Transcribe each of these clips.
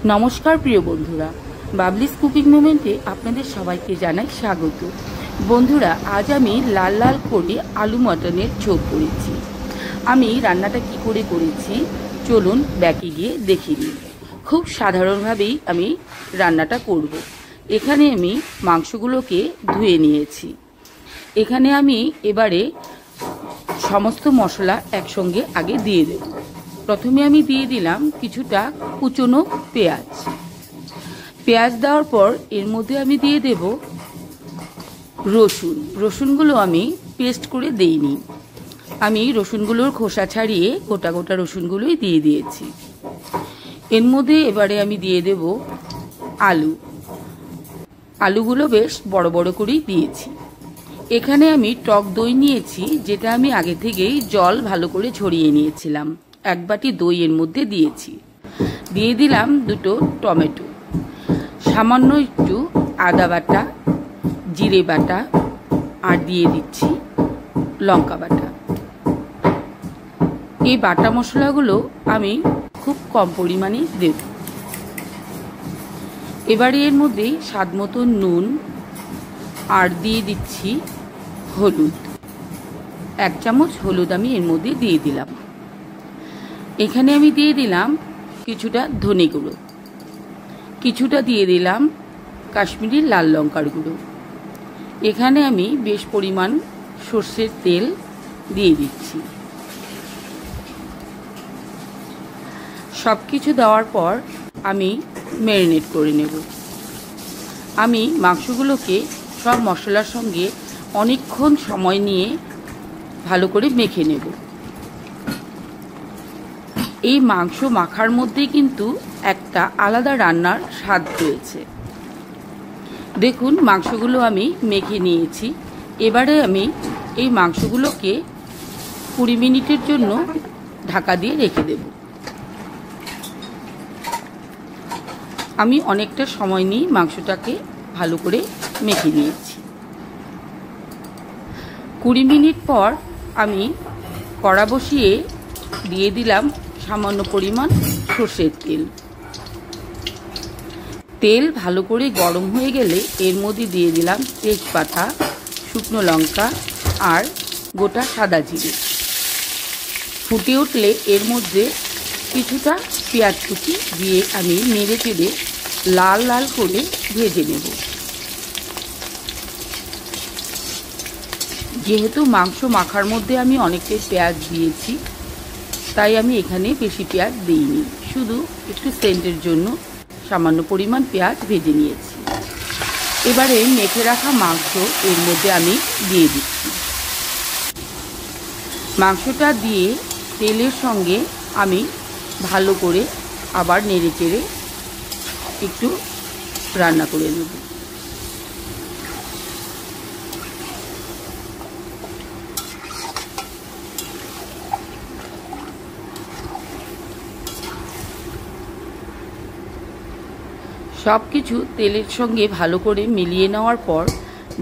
नमस्कार प्रिय बंधुरा बाबलिस कुकिंग मोमेंटे आपनादेर सबाइके जानाई स्वागत। बंधुरा आज आमी लाल लाल करे आलू मटनेर झोल करेছি। आमी रान्नाटा कि करे करेছি चलुन बैके गिये देखिए निই। खूब साधारणभावेই आमी रान्नाटा करब। एखाने आमी मांसगुलोके धुए निয়েছি। एखाने आमी एबारे समस्त मशला एकसंगे आगे दिए देब। प्रथमे आमी दिए दिलाम किछुटा कुचोनो पेঁয়াজ। पेঁয়াজ देওয়ার पर एर मध्य आमी दिए देब रसुन। रसुनगुलो आमी पेस्ट करे देइনি। आमी रसुनगुलोर खोसा छाड़िए गोटा गोटा रसुनगुलोई दिए दिएছি। एर मध्य एबारे आमी दिए देब आलू। आलूगुलो बेश बड़ बड़ करेই दिएছি। एखाने आमी टक दই নিয়েছি যেটা আমি আগে থেকেই জল ভালো করে ঝরিয়ে নিয়েছিলাম। एक बाटी दই एर मध्य दिएছি। दिए दिलाम दुटो टमेटो, सामान्य एकटू आदा बाटा, जिरे बाटा और दिए दिচ্ছি लंका बाटा। এই বাটা মশলাগুলো আমি খুব কম পরিমাণে দেব। এবারে এর মধ্যে স্বাদ মতো নুন আর দিয়ে দিচ্ছি হলুদ। 1 চামচ হলুদ আমি এর মধ্যে দিয়ে দিলাম। এখানে আমি দিয়ে দিলাম কিছুটা ধনে গুঁড়ো, কিছুটা দিয়ে দিলাম কাশ্মীরি লাল লঙ্কার গুঁড়ো। এখানে আমি বেশ পরিমাণ সরষের তেল দিয়ে দিচ্ছি। সবকিছু দেওয়ার পর আমি ম্যারিনেট করে নেব। আমি মাংসগুলোকে সব মশলার সঙ্গে অনেকক্ষণ সময় নিয়ে ভালো করে মেখে নেব। এই মাংস মাখার মধ্যে কিন্তু একটা আলাদা রান্নার স্বাদ রয়েছে। দেখুন মাংসগুলো আমি মেখে নিয়েছি। এবারে আমি এই মাংসগুলোকে 20 মিনিটের জন্য ঢাকা দিয়ে রেখে দেব। আমি অনেকটা সময় নিয়ে মাংসটাকে ভালো করে মেখে নিয়েছি। 20 মিনিট পর আমি কড়া বসিয়ে দিয়ে দিলাম সামান্য পরিমাণ সরষের তেল। তেল ভালো করে গরম হয়ে গেলে এর মধ্যে দিয়ে দিলাম তেজপাতা, শুকনো লঙ্কা আর গোটা সাদা জিরে। ফুটে উঠলে এর মধ্যে কিছুটা পেঁয়াজ কুচি দিয়ে আমি নেড়ে চেড়ে লাল লাল করে ভেজে নেব। যেহেতু মাংস মাখার মধ্যে আমি অনেকটাই পেঁয়াজ দিয়েছি তাই আমি এখানে বেশি পেঁয়াজ দিইনি, শুধু একটু সেন্টের জন্য সামান্য পরিমাণ পেঁয়াজ ভেজে নিয়েছি। এবারে মেখে রাখা মাংস এর মধ্যে আমি দিয়ে দিচ্ছি। মাংসটা দিয়ে তেলের সঙ্গে আমি ভালো করে আবার নেড়ে চেড়ে একটু রান্না করে নেব। সব কিছু তেলের সঙ্গে ভালো করে মিলিয়ে নেওয়ার পর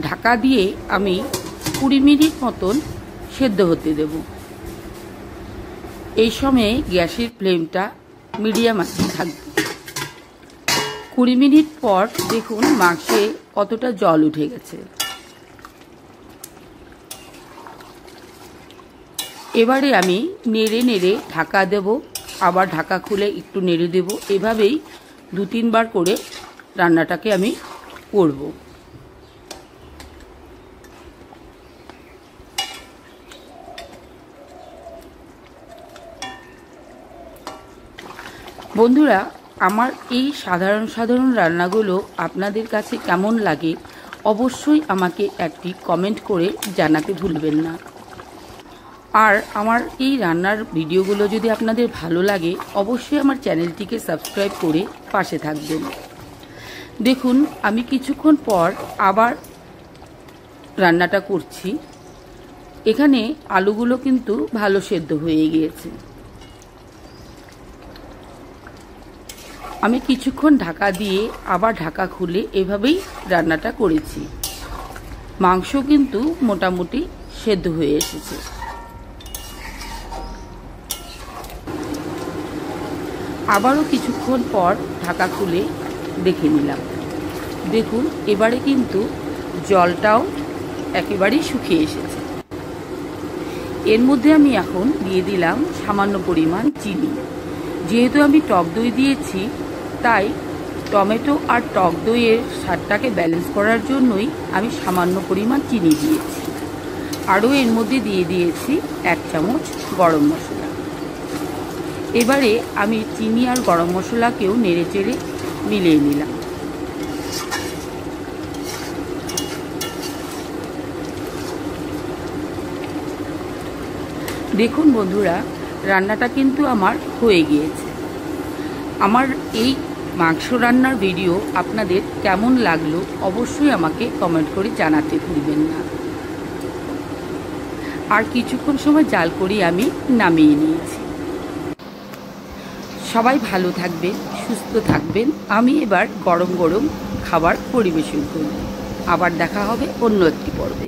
ঢাকা দিয়ে আমি 20 মিনিট মতন সেদ্ধ হতে দেব। এই সময়ে গ্যাসের ফ্লেমটা মিডিয়াম আছে থাকবে। 20 মিনিট পর দেখুন মাংসে কতটা জল উঠে গেছে। এবারে আমি নেড়ে নেড়ে ঢাকা দেব, আবার ঢাকা খুলে একটু নেড়ে দেব। এভাবেই 2-3 বার করে রান্নাটাকে আমি করব। বন্ধুরা আমার এই সাধারণ রান্নাগুলো আপনাদের কাছে কেমন লাগে অবশ্যই আমাকে একটি কমেন্ট করে জানাতে ভুলবেন না। আর আমার এই রান্নার ভিডিওগুলো যদি আপনাদের ভালো লাগে অবশ্যই আমার চ্যানেলটিকে সাবস্ক্রাইব করে পাশে থাকবেন। দেখুন আমি কিছুক্ষণ পর আবার রান্নাটা করছি। এখানে আলুগুলো কিন্তু ভালো সেদ্ধ হয়ে গিয়েছে। আমি কিছুক্ষণ ঢাকা দিয়ে আবার ঢাকা খুলে এভাবেই রান্নাটা করেছি। মাংস কিন্তু মোটামুটি সেদ্ধ হয়ে এসেছে। আবারও কিছুক্ষণ পর ঢাকা খুলে দেখে নিলাম। দেখুন এবারে কিন্তু জলটাও একেবারেই শুকিয়ে এসেছে। এর মধ্যে আমি এখন দিয়ে দিলাম সামান্য পরিমাণ চিনি। যেহেতু আমি টক দই দিয়েছি, তাই টমেটো আর টক দইয়ের স্বাদটাকে ব্যালেন্স করার জন্যই আমি সামান্য পরিমাণ চিনি দিয়েছি। আরও এর মধ্যে দিয়ে দিয়েছি 1 চামচ গরম মশলা। এবারে আমি চিনি আর গরম মশলাকেও নেড়েচেড়ে মিলিয়ে নিলাম। দেখুন বন্ধুরা, রান্নাটা কিন্তু আমার হয়ে গিয়েছে। আমার এই মাংস রান্নার ভিডিও আপনাদের কেমন লাগলো অবশ্যই আমাকে কমেন্ট করে জানাতে ভুলবেন না। আর কিছুক্ষণ সময় জাল করে আমি নামিয়ে নিয়েছি। সবাই ভালো থাকবেন, সুস্থ থাকবেন। আমি এবার গরম গরম খাবার পরিবেশন করব। আবার দেখা হবে অন্য একটি পর্বে।